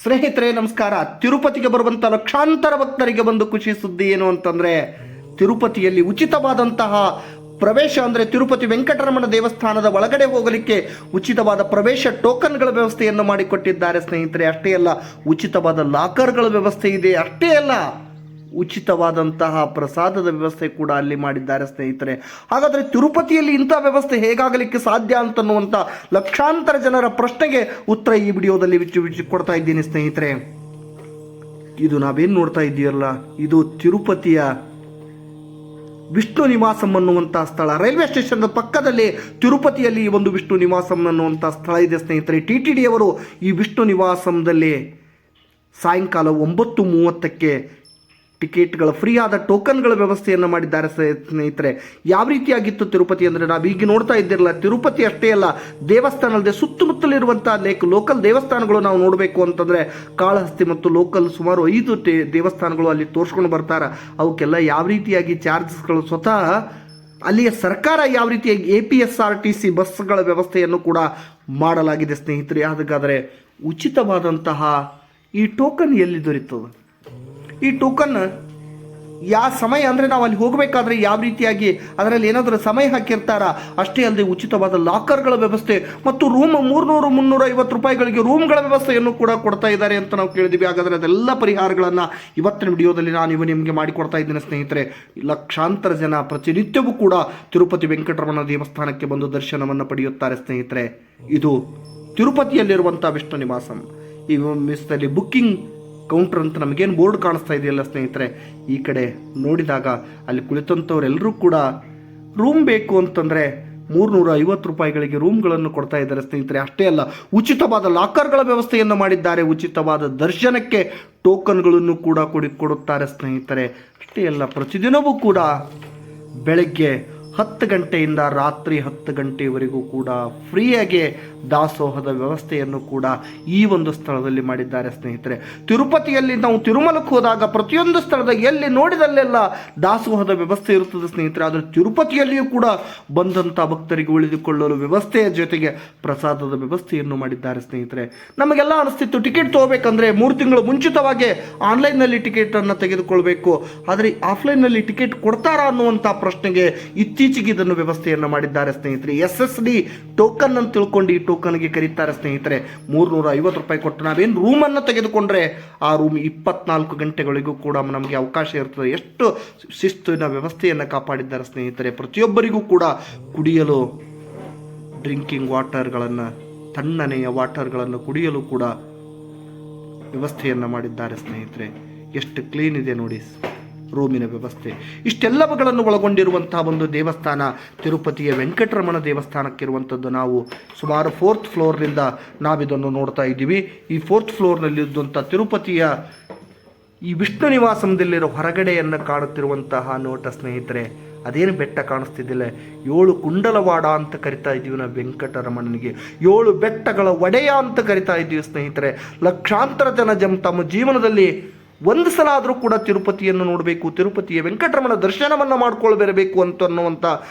ಸ್ನೇಹಿತರೆ ನಮಸ್ಕಾರ. ತಿರುಪತಿಗೆ ಬರುವಂಥ ಲಕ್ಷಾಂತರ ಭಕ್ತರಿಗೆ ಬಂದು ಖುಷಿ ಸುದ್ದಿ ಏನು ಅಂತಂದರೆ, ತಿರುಪತಿಯಲ್ಲಿ ಉಚಿತವಾದಂತಹ ಪ್ರವೇಶ ಅಂದರೆ ತಿರುಪತಿ ವೆಂಕಟರಮಣ ದೇವಸ್ಥಾನದ ಒಳಗಡೆ ಹೋಗಲಿಕ್ಕೆ ಉಚಿತವಾದ ಪ್ರವೇಶ ಟೋಕನ್ಗಳ ವ್ಯವಸ್ಥೆಯನ್ನು ಮಾಡಿಕೊಟ್ಟಿದ್ದಾರೆ ಸ್ನೇಹಿತರೆ. ಅಷ್ಟೇ ಅಲ್ಲ, ಉಚಿತವಾದ ಲಾಕರ್ಗಳ ವ್ಯವಸ್ಥೆ ಇದೆ. ಅಷ್ಟೇ ಅಲ್ಲ, ಉಚಿತವಾದಂತಹ ಪ್ರಸಾದದ ವ್ಯವಸ್ಥೆ ಕೂಡ ಅಲ್ಲಿ ಮಾಡಿದ್ದಾರೆ ಸ್ನೇಹಿತರೆ. ಹಾಗಾದರೆ ತಿರುಪತಿಯಲ್ಲಿ ಇಂಥ ವ್ಯವಸ್ಥೆ ಹೇಗಾಗಲಿಕ್ಕೆ ಸಾಧ್ಯ ಅಂತನ್ನುವಂಥ ಲಕ್ಷಾಂತರ ಜನರ ಪ್ರಶ್ನೆಗೆ ಉತ್ತರ ಈ ವಿಡಿಯೋದಲ್ಲಿ ಬಿಚ್ಚಿ ಕೊಡ್ತಾ ಇದ್ದೀನಿ ಸ್ನೇಹಿತರೆ. ಇದು ನಾವೇನು ನೋಡ್ತಾ ಇದ್ದೀರಲ್ಲ, ಇದು ತಿರುಪತಿಯ ವಿಷ್ಣು ನಿವಾಸಂ ಅನ್ನುವಂಥ ಸ್ಥಳ. ರೈಲ್ವೆ ಸ್ಟೇಷನ್ ಪಕ್ಕದಲ್ಲಿ ತಿರುಪತಿಯಲ್ಲಿ ಈ ಒಂದು ವಿಷ್ಣು ನಿವಾಸಂ ಅನ್ನುವಂಥ ಸ್ಥಳ ಇದೆ ಸ್ನೇಹಿತರೆ. TTD ಅವರು ಈ ವಿಷ್ಣು ನಿವಾಸಂದಲ್ಲಿ ಸಾಯಂಕಾಲ 9:30ಕ್ಕೆ ಟಿಕೆಟ್ಗಳ ಫ್ರೀ ಆದ ಟೋಕನ್ಗಳ ವ್ಯವಸ್ಥೆಯನ್ನು ಮಾಡಿದ್ದಾರೆ ಸ್ನೇಹಿತರೆ. ಯಾವ ರೀತಿಯಾಗಿತ್ತು ತಿರುಪತಿ ಅಂದರೆ, ನಾವು ಈಗ ನೋಡ್ತಾ ಇದ್ದಿರಲ್ಲ, ತಿರುಪತಿ ಅಷ್ಟೇ ಅಲ್ಲ, ದೇವಸ್ಥಾನದ ಸುತ್ತಮುತ್ತಲಿರುವಂಥ ಲೋಕಲ್ ದೇವಸ್ಥಾನಗಳು ನಾವು ನೋಡಬೇಕು ಅಂತಂದರೆ ಕಾಳಹಸ್ತಿ ಮತ್ತು ಲೋಕಲ್ ಸುಮಾರು 5 ದೇವಸ್ಥಾನಗಳು ಅಲ್ಲಿ ತೋರಿಸ್ಕೊಂಡು ಬರ್ತಾರೆ. ಅವಕ್ಕೆಲ್ಲ ಯಾವ ರೀತಿಯಾಗಿ ಚಾರ್ಜಸ್ಗಳು ಸ್ವತಃ ಅಲ್ಲಿಯ ಸರ್ಕಾರ ಯಾವ ರೀತಿಯಾಗಿ APSRTC ಬಸ್ಗಳ ವ್ಯವಸ್ಥೆಯನ್ನು ಕೂಡ ಮಾಡಲಾಗಿದೆ ಸ್ನೇಹಿತರೆ. ಹಾಗಾದರೆ ಉಚಿತವಾದಂತಹ ಈ ಟೋಕನ್ ಎಲ್ಲಿ ದೊರೆಯುತ್ತದೆ? ಈ ಟೋಕನ್ ಯಾವ ಸಮಯ ಅಂದರೆ ನಾವು ಅಲ್ಲಿ ಹೋಗಬೇಕಾದ್ರೆ ಯಾವ ರೀತಿಯಾಗಿ ಅದರಲ್ಲಿ ಏನಾದರೂ ಸಮಯ ಹಾಕಿರ್ತಾರ? ಅಷ್ಟೇ ಅಲ್ಲದೆ ಉಚಿತವಾದ ಲಾಕರ್ಗಳ ವ್ಯವಸ್ಥೆ ಮತ್ತು ರೂಮ್ 300-350 ರೂಪಾಯಿಗಳಿಗೆ ರೂಮ್ಗಳ ವ್ಯವಸ್ಥೆಯನ್ನು ಕೂಡ ಕೊಡ್ತಾ ಇದ್ದಾರೆ ಅಂತ ನಾವು ಕೇಳಿದ್ವಿ. ಹಾಗಾದರೆ ಅದೆಲ್ಲ ಪರಿಹಾರಗಳನ್ನು ಇವತ್ತಿನ ವಿಡಿಯೋದಲ್ಲಿ ನಾನು ನಿಮಗೆ ಮಾಡಿಕೊಡ್ತಾ ಇದ್ದೇನೆ ಸ್ನೇಹಿತರೆ. ಲಕ್ಷಾಂತರ ಜನ ಪ್ರತಿನಿತ್ಯವೂ ಕೂಡ ತಿರುಪತಿ ವೆಂಕಟರಮಣ ದೇವಸ್ಥಾನಕ್ಕೆ ಬಂದು ದರ್ಶನವನ್ನು ಪಡೆಯುತ್ತಾರೆ ಸ್ನೇಹಿತರೆ. ಇದು ತಿರುಪತಿಯಲ್ಲಿರುವಂಥ ವಿಷ್ಣು ನಿವಾಸಂ. ಈ ಮಿಸ್ದಲ್ಲಿ ಬುಕ್ಕಿಂಗ್ ಕೌಂಟರ್ ಅಂತ ನಮಗೇನು ಬೋರ್ಡ್ ಕಾಣಿಸ್ತಾ ಇದೆಯಲ್ಲ ಸ್ನೇಹಿತರೆ, ಈ ಕಡೆ ನೋಡಿದಾಗ ಅಲ್ಲಿ ಕುಳಿತಂಥವರೆಲ್ಲರೂ ಕೂಡ ರೂಮ್ ಬೇಕು ಅಂತಂದರೆ 350 ರೂಪಾಯಿಗಳಿಗೆ ರೂಮ್ಗಳನ್ನು ಕೊಡ್ತಾ ಇದ್ದಾರೆ ಸ್ನೇಹಿತರೆ. ಅಷ್ಟೇ ಅಲ್ಲ, ಉಚಿತವಾದ ಲಾಕರ್ಗಳ ವ್ಯವಸ್ಥೆಯನ್ನು ಮಾಡಿದ್ದಾರೆ. ಉಚಿತವಾದ ದರ್ಶನಕ್ಕೆ ಟೋಕನ್ಗಳನ್ನು ಕೂಡ ಕೊಡುತ್ತಾರೆ ಸ್ನೇಹಿತರೆ. ಅಷ್ಟೇ ಅಲ್ಲ, ಪ್ರತಿದಿನವೂ ಕೂಡ ಬೆಳಗ್ಗೆ 10 ಗಂಟೆಯಿಂದ ರಾತ್ರಿ 10 ಗಂಟೆಯವರೆಗೂ ಕೂಡ ಫ್ರೀಯಾಗಿ ದಾಸೋಹದ ವ್ಯವಸ್ಥೆಯನ್ನು ಕೂಡ ಈ ಒಂದು ಸ್ಥಳದಲ್ಲಿ ಮಾಡಿದ್ದಾರೆ ಸ್ನೇಹಿತರೆ. ತಿರುಪತಿಯಲ್ಲಿ ನಾವು ತಿರುಮಲಕ್ಕೆ ಹೋದಾಗ ಪ್ರತಿಯೊಂದು ಸ್ಥಳದ ಎಲ್ಲಿ ನೋಡಿದಲ್ಲೆಲ್ಲ ದಾಸೋಹದ ವ್ಯವಸ್ಥೆ ಇರುತ್ತದೆ ಸ್ನೇಹಿತರೆ. ಆದರೆ ತಿರುಪತಿಯಲ್ಲಿಯೂ ಕೂಡ ಬಂದಂಥ ಭಕ್ತರಿಗೆ ಉಳಿದುಕೊಳ್ಳಲು ವ್ಯವಸ್ಥೆಯ ಜೊತೆಗೆ ಪ್ರಸಾದದ ವ್ಯವಸ್ಥೆಯನ್ನು ಮಾಡಿದ್ದಾರೆ ಸ್ನೇಹಿತರೆ. ನಮಗೆಲ್ಲ ಅನಿಸ್ತಿತ್ತು ಟಿಕೆಟ್ ತೊಗೋಬೇಕಂದ್ರೆ 3 ತಿಂಗಳು ಮುಂಚಿತವಾಗಿ ಆನ್ಲೈನ್ನಲ್ಲಿ ಟಿಕೆಟನ್ನು ತೆಗೆದುಕೊಳ್ಬೇಕು, ಆದರೆ ಆಫ್ಲೈನ್ನಲ್ಲಿ ಟಿಕೆಟ್ ಕೊಡ್ತಾರಾ ಅನ್ನುವಂಥ ಪ್ರಶ್ನೆಗೆ ಇತ್ತೀಚೆಗೆ ಇದನ್ನು ವ್ಯವಸ್ಥೆಯನ್ನು ಮಾಡಿದ್ದಾರೆ ಸ್ನೇಹಿತರೆ. SSD ಟೋಕನ್ ಅಂತ ತಿಳ್ಕೊಂಡು ಈ ಟೋಕನ್ಗೆ ಕರೀತಾರೆ ಸ್ನೇಹಿತರೆ. 350 ರೂಪಾಯಿ ಕೊಟ್ಟು ನಾವೇನು ರೂಮನ್ನು ತೆಗೆದುಕೊಂಡ್ರೆ ಆ ರೂಮ್ 24 ಗಂಟೆಗಳಿಗೂ ಕೂಡ ನಮಗೆ ಅವಕಾಶ ಇರ್ತದೆ. ಎಷ್ಟು ಶಿಸ್ತಿನ ವ್ಯವಸ್ಥೆಯನ್ನು ಕಾಪಾಡಿದ್ದಾರೆ ಸ್ನೇಹಿತರೆ. ಪ್ರತಿಯೊಬ್ಬರಿಗೂ ಕೂಡ ಕುಡಿಯಲು ಡ್ರಿಂಕಿಂಗ್ ವಾಟರ್ಗಳನ್ನು, ತಣ್ಣನೆಯ ವಾಟರ್ಗಳನ್ನು ಕುಡಿಯಲು ಕೂಡ ವ್ಯವಸ್ಥೆಯನ್ನು ಮಾಡಿದ್ದಾರೆ ಸ್ನೇಹಿತರೆ. ಎಷ್ಟು ಕ್ಲೀನ್ ಇದೆ ನೋಡಿ ರೂಮಿನ ವ್ಯವಸ್ಥೆ. ಇಷ್ಟೆಲ್ಲವುಗಳನ್ನು ಒಳಗೊಂಡಿರುವಂತಹ ಒಂದು ದೇವಸ್ಥಾನ ತಿರುಪತಿಯ ವೆಂಕಟರಮಣ ದೇವಸ್ಥಾನಕ್ಕಿರುವಂಥದ್ದು. ನಾವು ಸುಮಾರು 4th ಫ್ಲೋರ್ನಿಂದ ನಾವಿದನ್ನು ನೋಡ್ತಾ ಇದ್ದೀವಿ. ಈ 4th ಫ್ಲೋರ್ನಲ್ಲಿದ್ದಂಥ ತಿರುಪತಿಯ ಈ ವಿಷ್ಣು ನಿವಾಸದಲ್ಲಿರೋ ಹೊರಗಡೆಯನ್ನು ಕಾಣುತ್ತಿರುವಂತಹ ನೋಟ ಸ್ನೇಹಿತರೆ, ಅದೇನು ಬೆಟ್ಟ ಕಾಣಿಸ್ತಿದ್ದಿಲ್ಲ, 7 ಕುಂಡಲವಾಡ ಅಂತ ಕರಿತಾ ಇದ್ದೀವಿ ನಾವು ವೆಂಕಟರಮಣನಿಗೆ. 7 ಬೆಟ್ಟಗಳ ಒಡೆಯ ಅಂತ ಕರಿತಾ ಇದ್ದೀವಿ ಸ್ನೇಹಿತರೆ. ಲಕ್ಷಾಂತರ ಜನ ತಮ್ಮ ಜೀವನದಲ್ಲಿ ಒಂದು ಸಲ ಆದರೂ ಕೂಡ ತಿರುಪತಿಯನ್ನು ನೋಡಬೇಕು, ತಿರುಪತಿಯ ವೆಂಕಟರಮಣ ದರ್ಶನವನ್ನು ಮಾಡ್ಕೊಳ್ಬರಬೇಕು ಅನ್ನುವಂಥ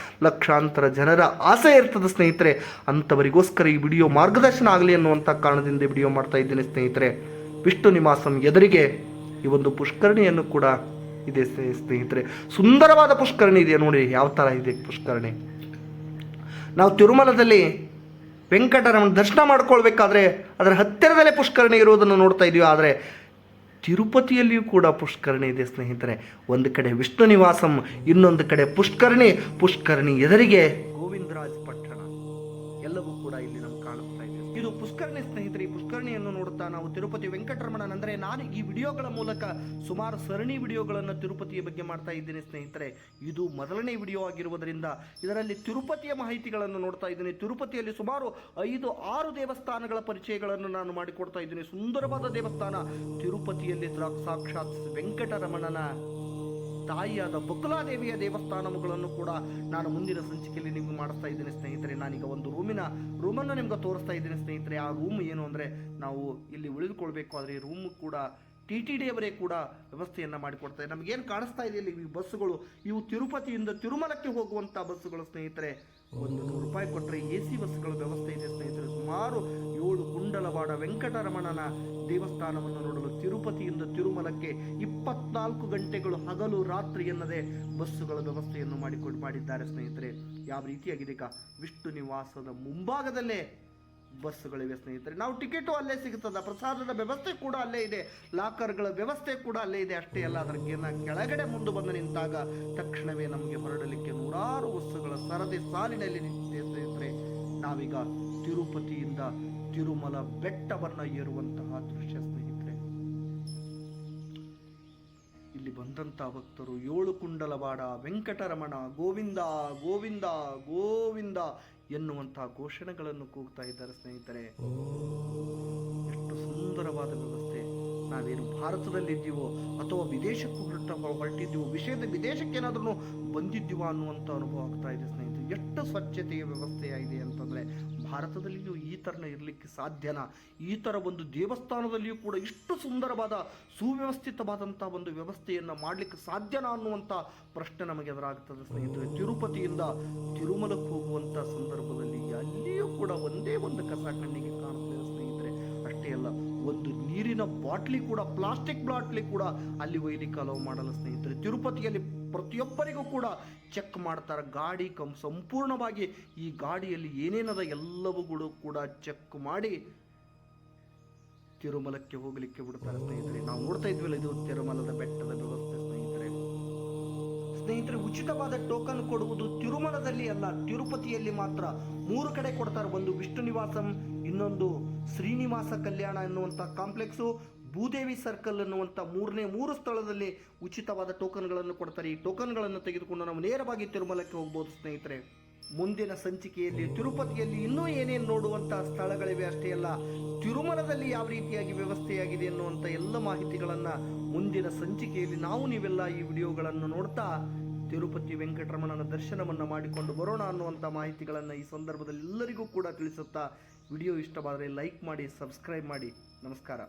ಲಕ್ಷಾಂತರ ಜನರ ಆಸೆ ಇರ್ತದೆ ಸ್ನೇಹಿತರೆ. ಅಂಥವರಿಗೋಸ್ಕರ ಈ ವಿಡಿಯೋ ಮಾರ್ಗದರ್ಶನ ಆಗಲಿ ಅನ್ನುವಂಥ ಕಾರಣದಿಂದ ವಿಡಿಯೋ ಮಾಡ್ತಾ ಇದ್ದೀನಿ ಸ್ನೇಹಿತರೆ. ವಿಷ್ಣು ನಿವಾಸಂ ಎದುರಿಗೆ ಈ ಒಂದು ಪುಷ್ಕರಣಿಯನ್ನು ಕೂಡ ಇದೆ ಸ್ನೇಹಿತರೆ. ಸುಂದರವಾದ ಪುಷ್ಕರಣಿ ಇದೆ ನೋಡಿ, ಯಾವ ಥರ ಇದೆ ಪುಷ್ಕರಣಿ. ನಾವು ತಿರುಮಲದಲ್ಲಿ ವೆಂಕಟರಮಣ ದರ್ಶನ ಮಾಡ್ಕೊಳ್ಬೇಕಾದ್ರೆ ಅದರ ಹತ್ತಿರದಲ್ಲೇ ಪುಷ್ಕರಣಿ ಇರುವುದನ್ನು ನೋಡ್ತಾ ಇದ್ದೀವಿ. ಆದರೆ ತಿರುಪತಿಯಲ್ಲಿಯೂ ಕೂಡ ಪುಷ್ಕರಣಿ ಇದೆ ಸ್ನೇಹಿತರೆ. ಒಂದು ಕಡೆ ವಿಷ್ಣು ನಿವಾಸಂ, ಇನ್ನೊಂದು ಕಡೆ ಪುಷ್ಕರಣಿ ಎದುರಿಗೆ ಗೋವಿಂದರಾಜ ಪಟ್ಟಣ, ಎಲ್ಲವೂ ಕೂಡ ಇಲ್ಲಿ ನಮ್ಗೆ ಕಾಣಿಸ್ತಾ ಇದೆ. ಇದು ಪುಷ್ಕರಣಿ ಸ್ನೇಹಿತರೆ. ಈ ಪುಷ್ಕರಣಿಯನ್ನು ನೋಡುತ್ತಾ ನಾವು ತಿರುಪತಿ ವೆಂಕಟರಮಣನ್ ಅಂದರೆ, ನಾನು ಈ ವಿಡಿಯೋಗಳ ಮೂಲಕ ಸುಮಾರು ಸರಣಿ ವಿಡಿಯೋಗಳನ್ನು ತಿರುಪತಿಯ ಬಗ್ಗೆ ಮಾಡ್ತಾ ಇದ್ದೀನಿ ಸ್ನೇಹಿತರೆ. ಇದು ಮೊದಲನೇ ವಿಡಿಯೋ ಆಗಿರುವುದರಿಂದ ಇದರಲ್ಲಿ ತಿರುಪತಿಯ ಮಾಹಿತಿಗಳನ್ನು ನೋಡ್ತಾ ಇದ್ದೀನಿ. ತಿರುಪತಿಯಲ್ಲಿ ಸುಮಾರು 5-6 ದೇವಸ್ಥಾನಗಳ ಪರಿಚಯಗಳನ್ನು ನಾನು ಮಾಡಿಕೊಡ್ತಾ ಇದ್ದೀನಿ. ಸುಂದರವಾದ ದೇವಸ್ಥಾನ ತಿರುಪತಿಯಲ್ಲಿ ಸಾಕ್ಷಾತ್ ವೆಂಕಟರಮಣನ ತಾಯಿಯಾದ ಬಕುಲಾದೇವಿಯ ದೇವಸ್ಥಾನಗಳನ್ನು ಕೂಡ ನಾನು ಮುಂದಿನ ಸಂಚಿಕೆಯಲ್ಲಿ ನಿಮಗೆ ಮಾಡಿಸ್ತಾ ಇದ್ದೀನಿ ಸ್ನೇಹಿತರೆ. ನಾನೀಗ ಒಂದು ರೂಮನ್ನು ನಿಮ್ಗೆ ತೋರಿಸ್ತಾ ಇದ್ದೀನಿ ಸ್ನೇಹಿತರೆ. ಆ ರೂಮ್ ಏನು ಅಂದರೆ, ನಾವು ಇಲ್ಲಿ ಉಳಿದುಕೊಳ್ಬೇಕು, ಆದರೆ ಈ ರೂಮ್ ಕೂಡ TTD ಅವರೇ ಕೂಡ ವ್ಯವಸ್ಥೆಯನ್ನು ಮಾಡಿಕೊಡ್ತಾರೆ. ನಮಗೇನು ಕಾಣಿಸ್ತಾ ಇದೆ ಇಲ್ಲಿ ಈ ಬಸ್ಸುಗಳು, ಇವು ತಿರುಪತಿಯಿಂದ ತಿರುಮಲಕ್ಕೆ ಹೋಗುವಂಥ ಬಸ್ಸುಗಳು ಸ್ನೇಹಿತರೆ. 100 ರೂಪಾಯಿ ಕೊಟ್ಟರೆ AC ಬಸ್ಸುಗಳ ವ್ಯವಸ್ಥೆ ಇದೆ ಸ್ನೇಹಿತರೆ. ಸುಮಾರು 7 ಕುಂಡಲವಾಡ ವೆಂಕಟರಮಣನ ದೇವಸ್ಥಾನವನ್ನು ನೋಡಲು ತಿರುಪತಿಯಿಂದ ತಿರುಮಲಕ್ಕೆ 24 ಗಂಟೆಗಳು ಹಗಲು ರಾತ್ರಿ ಎನ್ನದೆ ಬಸ್ಸುಗಳ ವ್ಯವಸ್ಥೆಯನ್ನು ಮಾಡಿದ್ದಾರೆ ಸ್ನೇಹಿತರೆ. ಯಾವ ರೀತಿಯಾಗಿದೆ ಈಗ ವಿಷ್ಣು ನಿವಾಸದ ಮುಂಭಾಗದಲ್ಲೇ ಬಸ್ಸುಗಳಿವೆ ಸ್ನೇಹಿತರೆ. ನಾವು ಟಿಕೆಟು ಅಲ್ಲೇ ಸಿಗುತ್ತದೆ, ಪ್ರಸಾದದ ವ್ಯವಸ್ಥೆ ಕೂಡ ಅಲ್ಲೇ ಇದೆ, ಲಾಕರ್ಗಳ ವ್ಯವಸ್ಥೆ ಕೂಡ ಅಲ್ಲೇ ಇದೆ. ಅಷ್ಟೇ ಅಲ್ಲ, ಅದರ ಕೆಳಗಡೆ ಮುಂದೆ ಬಂದು ನಿಂತಾಗ ತಕ್ಷಣವೇ ನಮಗೆ ಹೊರಡಲಿಕ್ಕೆ ನೂರಾರು ಬಸ್ಸುಗಳ ಸರದಿ ಸಾಲಿನಲ್ಲಿ ನಿಂತಿದೆ ಸ್ನೇಹಿತರೆ. ನಾವೀಗ ತಿರುಪತಿಯಿಂದ ತಿರುಮಲ ಬೆಟ್ಟವನ್ನು ಏರುವಂತಹ ದೃಶ್ಯ ಸ್ನೇಹಿತರೆ. ಇಲ್ಲಿ ಬಂದಂತ ಭಕ್ತರು 7 ಕುಂಡಲವಾಡ ವೆಂಕಟರಮಣ ಗೋವಿಂದ ಗೋವಿಂದ ಗೋವಿಂದ ಎನ್ನುವಂತಹ ಘೋಷಣೆಗಳನ್ನು ಕೂಗ್ತಾ ಇದ್ದಾರೆ ಸ್ನೇಹಿತರೆ. ಎಷ್ಟು ಸುಂದರವಾದ ವ್ಯವಸ್ಥೆ. ನಾವೇನು ಭಾರತದಲ್ಲಿದ್ದೀವೋ ಅಥವಾ ವಿದೇಶಕ್ಕೂ ಹೊರಟಿದ್ದೀವೋ, ವಿದೇಶಕ್ಕೆ ಏನಾದ್ರೂ ಬಂದಿದ್ದೀವೋ ಅನ್ನುವಂಥ ಅನುಭವ ಆಗ್ತಾ ಇದೆ ಸ್ನೇಹಿತರೆ. ಎಷ್ಟು ಸ್ವಚ್ಛತೆಯ ವ್ಯವಸ್ಥೆಯಾಗಿದೆ ಅಂತಂದರೆ ಭಾರತದಲ್ಲಿಯೂ ಈ ಥರನ ಇರಲಿಕ್ಕೆ ಸಾಧ್ಯನಾ? ಈ ಥರ ಒಂದು ದೇವಸ್ಥಾನದಲ್ಲಿಯೂ ಕೂಡ ಇಷ್ಟು ಸುಂದರವಾದ ಸುವ್ಯವಸ್ಥಿತವಾದಂಥ ಒಂದು ವ್ಯವಸ್ಥೆಯನ್ನು ಮಾಡಲಿಕ್ಕೆ ಸಾಧ್ಯನಾ ಅನ್ನುವಂಥ ಪ್ರಶ್ನೆ ನಮಗೆ ಎದುರಾಗ್ತದೆ ಸ್ನೇಹಿತರೆ. ತಿರುಪತಿಯಿಂದ ತಿರುಮಲಕ್ಕೆ ಹೋಗುವಂಥ ಸಂದರ್ಭದಲ್ಲಿ ಅಲ್ಲಿಯೂ ಕೂಡ ಒಂದೇ ಒಂದು ಕಸ ಕಣ್ಣಿಗೆ ಕಾಣುತ್ತದೆ ಸ್ನೇಹಿತರೆ. ಅಷ್ಟೇ ಅಲ್ಲ, ಒಂದು ನೀರಿನ ಬಾಟ್ಲಿ ಕೂಡ, ಪ್ಲಾಸ್ಟಿಕ್ ಬಾಟ್ಲಿ ಕೂಡ ಅಲ್ಲಿ ಒಯ್ಲಿಕ್ಕೆ ಅಲೋ ಮಾಡಲ್ಲ ಸ್ನೇಹಿತರೆ. ತಿರುಪತಿಯಲ್ಲಿ ಪ್ರತಿಯೊಬ್ಬರಿಗೂ ಕೂಡ ಚೆಕ್ ಮಾಡ್ತಾರೆ. ಗಾಡಿ ಸಂಪೂರ್ಣವಾಗಿ ಈ ಗಾಡಿಯಲ್ಲಿ ಏನೇನದ ಎಲ್ಲವುಗಳು ಕೂಡ ಚೆಕ್ ಮಾಡಿ ತಿರುಮಲಕ್ಕೆ ಹೋಗಲಿಕ್ಕೆ ಬಿಡ್ತಾರೆ ಸ್ನೇಹಿತರೆ. ನಾವು ನೋಡ್ತಾ ಇದ್ವಲ್ಲ, ಇದು ತಿರುಮಲದ ಬೆಟ್ಟದ ವ್ಯವಸ್ಥೆ ಸ್ನೇಹಿತರೆ. ಉಚಿತವಾದ ಟೋಕನ್ ಕೊಡುವುದು ತಿರುಮಲದಲ್ಲಿ ಅಲ್ಲ, ತಿರುಪತಿಯಲ್ಲಿ ಮಾತ್ರ 3 ಕಡೆ ಕೊಡ್ತಾರೆ. ಒಂದು ವಿಷ್ಣು ನಿವಾಸಂ, ಇನ್ನೊಂದು ಶ್ರೀನಿವಾಸ ಕಲ್ಯಾಣ ಎನ್ನುವಂಥ ಕಾಂಪ್ಲೆಕ್ಸು, ಭೂದೇವಿ ಸರ್ಕಲ್ ಅನ್ನುವಂಥ 3 ಸ್ಥಳದಲ್ಲಿ ಉಚಿತವಾದ ಟೋಕನ್ಗಳನ್ನು ಕೊಡ್ತಾರೆ. ಈ ಟೋಕನ್ಗಳನ್ನು ತೆಗೆದುಕೊಂಡು ನಾವು ನೇರವಾಗಿ ತಿರುಮಲಕ್ಕೆ ಹೋಗ್ಬೋದು ಸ್ನೇಹಿತರೆ. ಮುಂದಿನ ಸಂಚಿಕೆಯಲ್ಲಿ ತಿರುಪತಿಯಲ್ಲಿ ಇನ್ನೂ ಏನೇನು ನೋಡುವಂಥ ಸ್ಥಳಗಳಿವೆ, ಅಷ್ಟೇ ಅಲ್ಲ ತಿರುಮಲದಲ್ಲಿ ಯಾವ ರೀತಿಯಾಗಿ ವ್ಯವಸ್ಥೆಯಾಗಿದೆ ಎನ್ನುವಂಥ ಎಲ್ಲ ಮಾಹಿತಿಗಳನ್ನು ಮುಂದಿನ ಸಂಚಿಕೆಯಲ್ಲಿ ನೀವೆಲ್ಲ ಈ ವಿಡಿಯೋಗಳನ್ನು ನೋಡ್ತಾ ತಿರುಪತಿ ವೆಂಕಟರಮಣನ ದರ್ಶನವನ್ನು ಮಾಡಿಕೊಂಡು ಬರೋಣ ಅನ್ನುವಂಥ ಮಾಹಿತಿಗಳನ್ನು ಈ ಸಂದರ್ಭದಲ್ಲಿ ಎಲ್ಲರಿಗೂ ಕೂಡ ತಿಳಿಸುತ್ತಾ, ವಿಡಿಯೋ ಇಷ್ಟವಾದರೆ ಲೈಕ್ ಮಾಡಿ, ಸಬ್ಸ್ಕ್ರೈಬ್ ಮಾಡಿ. ನಮಸ್ಕಾರ.